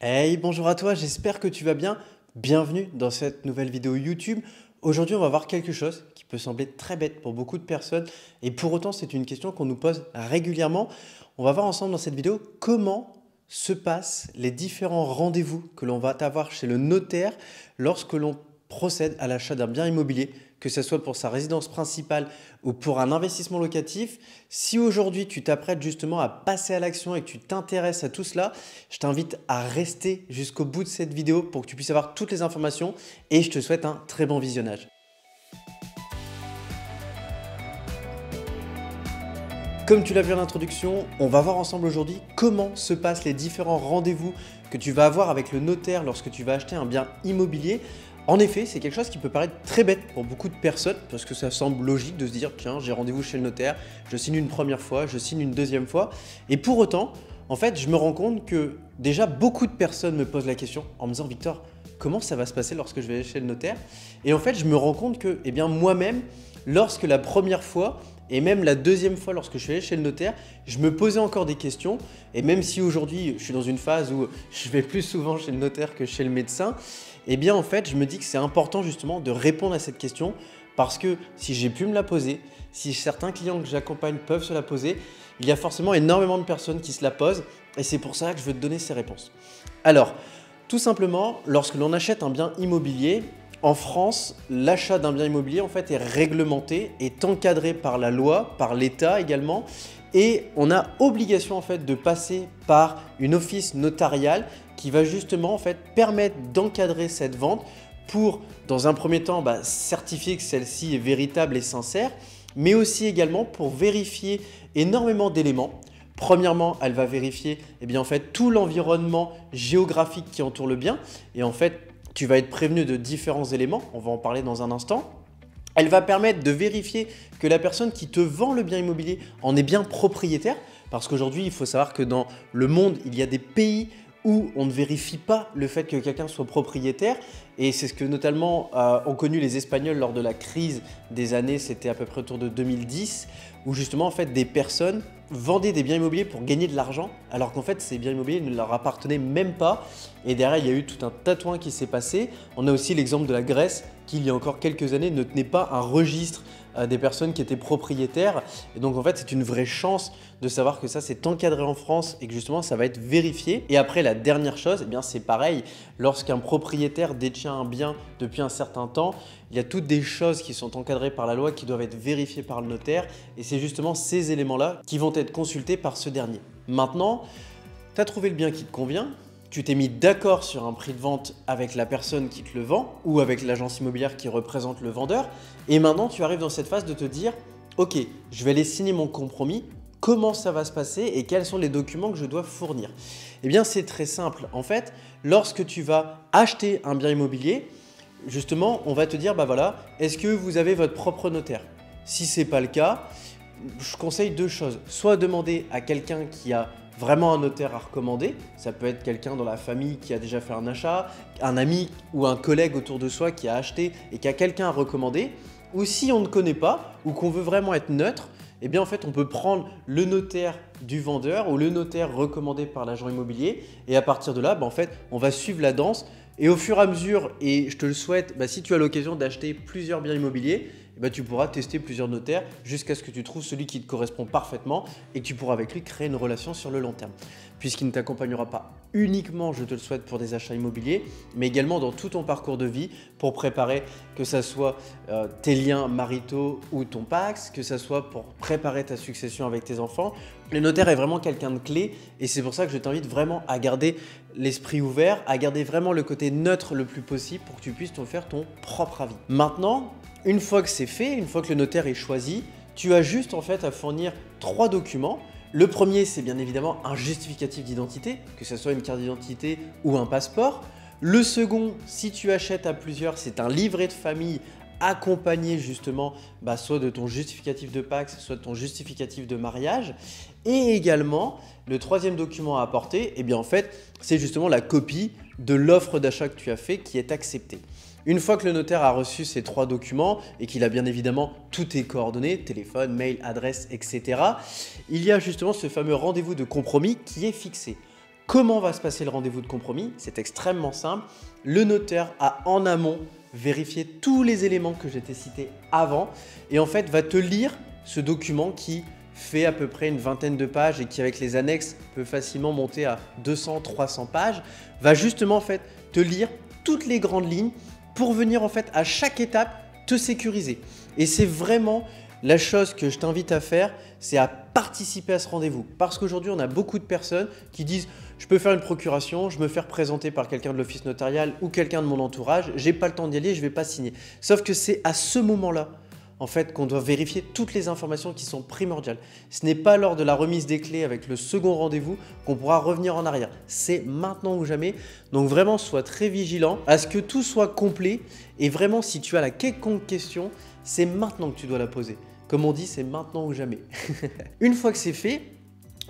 Hey, bonjour à toi, j'espère que tu vas bien. Bienvenue dans cette nouvelle vidéo YouTube. Aujourd'hui, on va voir quelque chose qui peut sembler très bête pour beaucoup de personnes et pour autant, c'est une question qu'on nous pose régulièrement. On va voir ensemble dans cette vidéo comment se passent les différents rendez-vous que l'on va avoir chez le notaire lorsque l'on procède à l'achat d'un bien immobilier, que ce soit pour sa résidence principale ou pour un investissement locatif. Si aujourd'hui tu t'apprêtes justement à passer à l'action et que tu t'intéresses à tout cela, je t'invite à rester jusqu'au bout de cette vidéo pour que tu puisses avoir toutes les informations et je te souhaite un très bon visionnage. Comme tu l'as vu en introduction, on va voir ensemble aujourd'hui comment se passent les différents rendez-vous que tu vas avoir avec le notaire lorsque tu vas acheter un bien immobilier. En effet, c'est quelque chose qui peut paraître très bête pour beaucoup de personnes parce que ça semble logique de se dire tiens, j'ai rendez-vous chez le notaire, je signe une première fois, je signe une deuxième fois. Et pour autant, en fait, je me rends compte que déjà beaucoup de personnes me posent la question en me disant Victor, comment ça va se passer lorsque je vais aller chez le notaire? Et en fait, je me rends compte que moi-même, lorsque la première fois et même la deuxième fois lorsque je suis allé chez le notaire, je me posais encore des questions. Et même si aujourd'hui, je suis dans une phase où je vais plus souvent chez le notaire que chez le médecin, en fait, je me dis que c'est important justement de répondre à cette question parce que si j'ai pu me la poser, si certains clients que j'accompagne peuvent se la poser, il y a forcément énormément de personnes qui se la posent et c'est pour ça que je veux te donner ces réponses. Alors, tout simplement, lorsque l'on achète un bien immobilier, en France, l'achat d'un bien immobilier en fait est réglementé, est encadré par la loi, par l'État également, et on a obligation en fait de passer par une office notariale qui va justement en fait permettre d'encadrer cette vente pour, dans un premier temps, certifier que celle-ci est véritable et sincère, mais aussi également pour vérifier énormément d'éléments. Premièrement, elle va vérifier en fait, tout l'environnement géographique qui entoure le bien et en fait, tu vas être prévenu de différents éléments, on va en parler dans un instant. Elle va permettre de vérifier que la personne qui te vend le bien immobilier en est bien propriétaire parce qu'aujourd'hui, il faut savoir que dans le monde, il y a des pays où on ne vérifie pas le fait que quelqu'un soit propriétaire et c'est ce que notamment ont connu les Espagnols lors de la crise des années, c'était à peu près autour de 2010, où justement en fait des personnes vendaient des biens immobiliers pour gagner de l'argent alors qu'en fait ces biens immobiliers ne leur appartenaient même pas et derrière il y a eu tout un tatouin qui s'est passé. On a aussi l'exemple de la Grèce qui il y a encore quelques années ne tenait pas un registre des personnes qui étaient propriétaires et donc en fait c'est une vraie chance de savoir que ça c'est encadré en France et que justement ça va être vérifié. Et après la dernière chose, c'est pareil, lorsqu'un propriétaire détient un bien depuis un certain temps, il y a toutes des choses qui sont encadrées par la loi qui doivent être vérifiées par le notaire et c'est justement ces éléments-là qui vont être consultés par ce dernier. Maintenant, tu as trouvé le bien qui te convient, tu t'es mis d'accord sur un prix de vente avec la personne qui te le vend ou avec l'agence immobilière qui représente le vendeur et maintenant tu arrives dans cette phase de te dire ok, je vais aller signer mon compromis, comment ça va se passer et quels sont les documents que je dois fournir? C'est très simple. En fait, lorsque tu vas acheter un bien immobilier, justement, on va te dire, voilà, est-ce que vous avez votre propre notaire? Si ce n'est pas le cas, je conseille deux choses. Soit demander à quelqu'un qui a vraiment un notaire à recommander. Ça peut être quelqu'un dans la famille qui a déjà fait un achat, un ami ou un collègue autour de soi qui a acheté et qui a quelqu'un à recommander. Ou si on ne connaît pas ou qu'on veut vraiment être neutre, en fait, on peut prendre le notaire du vendeur ou le notaire recommandé par l'agent immobilier et à partir de là, en fait, on va suivre la danse et au fur et à mesure, et je te le souhaite, si tu as l'occasion d'acheter plusieurs biens immobiliers, tu pourras tester plusieurs notaires jusqu'à ce que tu trouves celui qui te correspond parfaitement et que tu pourras avec lui créer une relation sur le long terme. Puisqu'il ne t'accompagnera pas uniquement, je te le souhaite, pour des achats immobiliers, mais également dans tout ton parcours de vie pour préparer que ce soit tes liens maritaux ou ton Pacs, que ce soit pour préparer ta succession avec tes enfants. Le notaire est vraiment quelqu'un de clé et c'est pour ça que je t'invite vraiment à garder l'esprit ouvert, à garder vraiment le côté neutre le plus possible pour que tu puisses te faire ton propre avis. Maintenant, une fois que c'est fait, une fois que le notaire est choisi, tu as juste en fait à fournir 3 documents. Le premier, c'est bien évidemment un justificatif d'identité, que ce soit une carte d'identité ou un passeport. Le second, si tu achètes à plusieurs, c'est un livret de famille accompagné justement soit de ton justificatif de Pacs, soit de ton justificatif de mariage. Et également, le troisième document à apporter, en fait, c'est justement la copie de l'offre d'achat que tu as fait qui est acceptée. Une fois que le notaire a reçu ces 3 documents et qu'il a bien évidemment toutes tes coordonnées, téléphone, mail, adresse, etc., il y a justement ce fameux rendez-vous de compromis qui est fixé. Comment va se passer le rendez-vous de compromis? C'est extrêmement simple. Le notaire a en amont vérifié tous les éléments que j'ai cités avant et en fait va te lire ce document qui fait à peu près une vingtaine de pages et qui avec les annexes peut facilement monter à 200-300 pages, va justement en fait te lire toutes les grandes lignes pour venir en fait à chaque étape te sécuriser. Et c'est vraiment la chose que je t'invite à faire, c'est à participer à ce rendez-vous. Parce qu'aujourd'hui, on a beaucoup de personnes qui disent « je peux faire une procuration, je me fais représenter par quelqu'un de l'office notarial ou quelqu'un de mon entourage, j'ai pas le temps d'y aller, je vais pas signer ». Sauf que c'est à ce moment-là en fait, qu'on doit vérifier toutes les informations qui sont primordiales. Ce n'est pas lors de la remise des clés avec le second rendez-vous qu'on pourra revenir en arrière. C'est maintenant ou jamais. Donc vraiment, sois très vigilant à ce que tout soit complet. Et vraiment, si tu as la quelconque question, c'est maintenant que tu dois la poser. Comme on dit, c'est maintenant ou jamais. Une fois que c'est fait,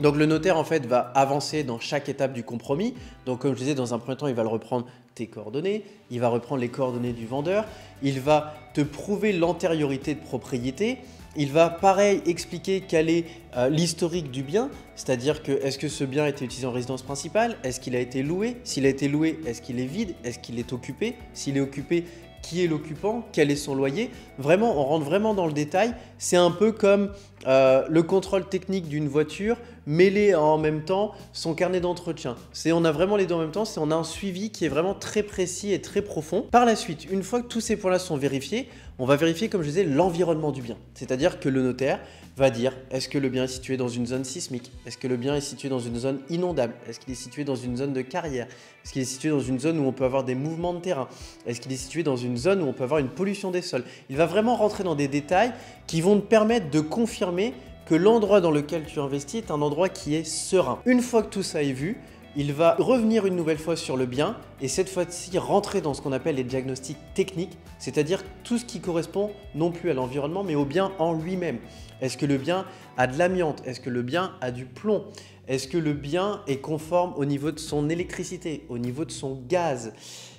donc le notaire en fait va avancer dans chaque étape du compromis. Donc comme je disais, dans un premier temps, il va le reprendre tes coordonnées, il va reprendre les coordonnées du vendeur, il va te prouver l'antériorité de propriété, il va pareil expliquer quel est l'historique du bien, c'est-à-dire que est-ce que ce bien a été utilisé en résidence principale, est-ce qu'il a été loué, s'il a été loué, est-ce qu'il est vide, est-ce qu'il est occupé, s'il est occupé, qui est l'occupant, quel est son loyer. Vraiment, on rentre vraiment dans le détail. C'est un peu comme le contrôle technique d'une voiture mêlé en même temps son carnet d'entretien. On a vraiment les deux en même temps, on a un suivi qui est vraiment très précis et très profond. Par la suite, une fois que tous ces points-là sont vérifiés, on va vérifier, comme je disais, l'environnement du bien. C'est-à-dire que le notaire va dire est-ce que le bien est situé dans une zone sismique? Est-ce que le bien est situé dans une zone inondable? Est-ce qu'il est situé dans une zone de carrière? Est-ce qu'il est situé dans une zone où on peut avoir des mouvements de terrain? Est-ce qu'il est situé dans une zone où on peut avoir une pollution des sols? Il va vraiment rentrer dans des détails qui vont te permettre de confirmer que l'endroit dans lequel tu investis est un endroit qui est serein. Une fois que tout ça est vu, il va revenir une nouvelle fois sur le bien et cette fois-ci rentrer dans ce qu'on appelle les diagnostics techniques, c'est-à-dire tout ce qui correspond non plus à l'environnement mais au bien en lui-même. Est-ce que le bien a de l'amiante? Est-ce que le bien a du plomb? Est-ce que le bien est conforme au niveau de son électricité, au niveau de son gaz?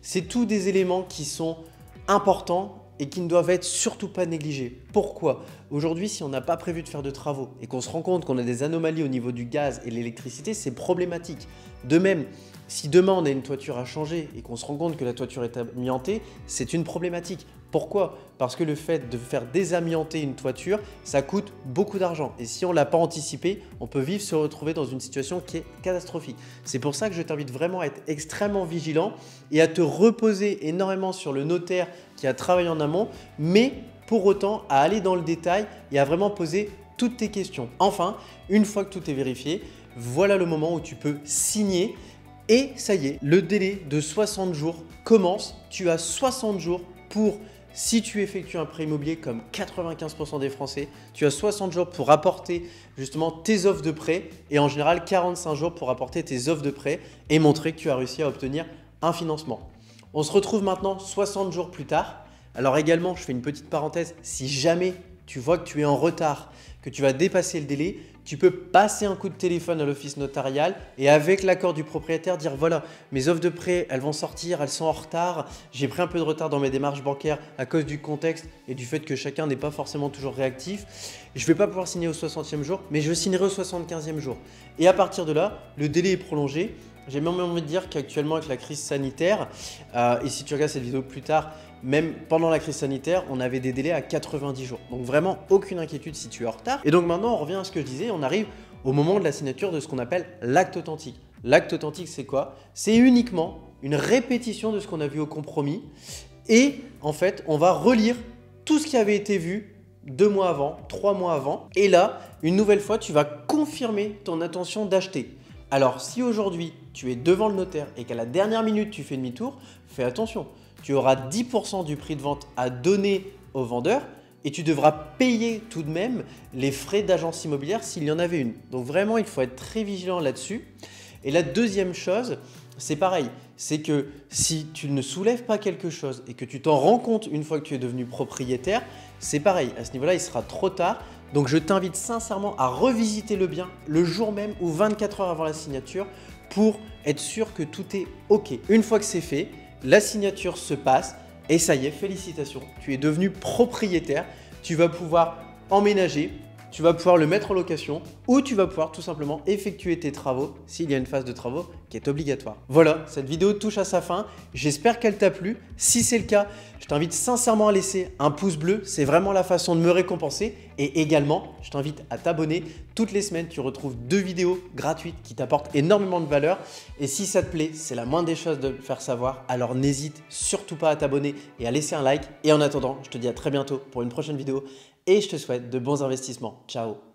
C'est tous des éléments qui sont importants et qui ne doivent être surtout pas négligés. Pourquoi? Aujourd'hui, si on n'a pas prévu de faire de travaux et qu'on se rend compte qu'on a des anomalies au niveau du gaz et de l'électricité, c'est problématique. De même, si demain on a une toiture à changer et qu'on se rend compte que la toiture est amiantée, c'est une problématique. Pourquoi? Parce que le fait de faire désamianter une toiture, ça coûte beaucoup d'argent. Et si on ne l'a pas anticipé, on peut vite se retrouver dans une situation qui est catastrophique. C'est pour ça que je t'invite vraiment à être extrêmement vigilant et à te reposer énormément sur le notaire qui a travaillé en amont, mais pour autant à aller dans le détail et à vraiment poser toutes tes questions. Enfin, une fois que tout est vérifié, voilà le moment où tu peux signer. Et ça y est, le délai de 60 jours commence. Tu as 60 jours pour, si tu effectues un prêt immobilier comme 95% des Français, tu as 60 jours pour apporter justement tes offres de prêt et en général 45 jours pour apporter tes offres de prêt et montrer que tu as réussi à obtenir un financement. On se retrouve maintenant 60 jours plus tard. Alors également, je fais une petite parenthèse, si jamais tu vois que tu es en retard, que tu vas dépasser le délai, tu peux passer un coup de téléphone à l'office notarial et avec l'accord du propriétaire dire voilà, mes offres de prêt, elles vont sortir, elles sont en retard, j'ai pris un peu de retard dans mes démarches bancaires à cause du contexte et du fait que chacun n'est pas forcément toujours réactif. Je ne vais pas pouvoir signer au 60e jour, mais je signerai au 75e jour. Et à partir de là, le délai est prolongé. J'ai même envie de dire qu'actuellement avec la crise sanitaire, et si tu regardes cette vidéo plus tard, même pendant la crise sanitaire, on avait des délais à 90 jours. Donc vraiment, aucune inquiétude si tu es en retard. Et donc maintenant, on revient à ce que je disais, on arrive au moment de la signature de ce qu'on appelle l'acte authentique. L'acte authentique, c'est quoi? C'est uniquement une répétition de ce qu'on a vu au compromis. Et en fait, on va relire tout ce qui avait été vu 2 mois avant, 3 mois avant. Et là, une nouvelle fois, tu vas confirmer ton intention d'acheter. Alors, si aujourd'hui, tu es devant le notaire et qu'à la dernière minute, tu fais demi-tour, fais attention. Tu auras 10% du prix de vente à donner au vendeur et tu devras payer tout de même les frais d'agence immobilière s'il y en avait une. Donc vraiment, il faut être très vigilant là-dessus. Et la deuxième chose, c'est pareil. C'est que si tu ne soulèves pas quelque chose et que tu t'en rends compte une fois que tu es devenu propriétaire, c'est pareil. À ce niveau-là, il sera trop tard. Donc je t'invite sincèrement à revisiter le bien le jour même ou 24 heures avant la signature pour être sûr que tout est OK. Une fois que c'est fait, la signature se passe et ça y est, félicitations, tu es devenu propriétaire. Tu vas pouvoir emménager tu vas pouvoir le mettre en location ou tu vas pouvoir tout simplement effectuer tes travaux s'il y a une phase de travaux qui est obligatoire. Voilà, cette vidéo touche à sa fin. J'espère qu'elle t'a plu. Si c'est le cas, je t'invite sincèrement à laisser un pouce bleu. C'est vraiment la façon de me récompenser. Et également, je t'invite à t'abonner. Toutes les semaines, tu retrouves 2 vidéos gratuites qui t'apportent énormément de valeur. Et si ça te plaît, c'est la moindre des choses de le faire savoir. Alors n'hésite surtout pas à t'abonner et à laisser un like. Et en attendant, je te dis à très bientôt pour une prochaine vidéo et je te souhaite de bons investissements. Ciao!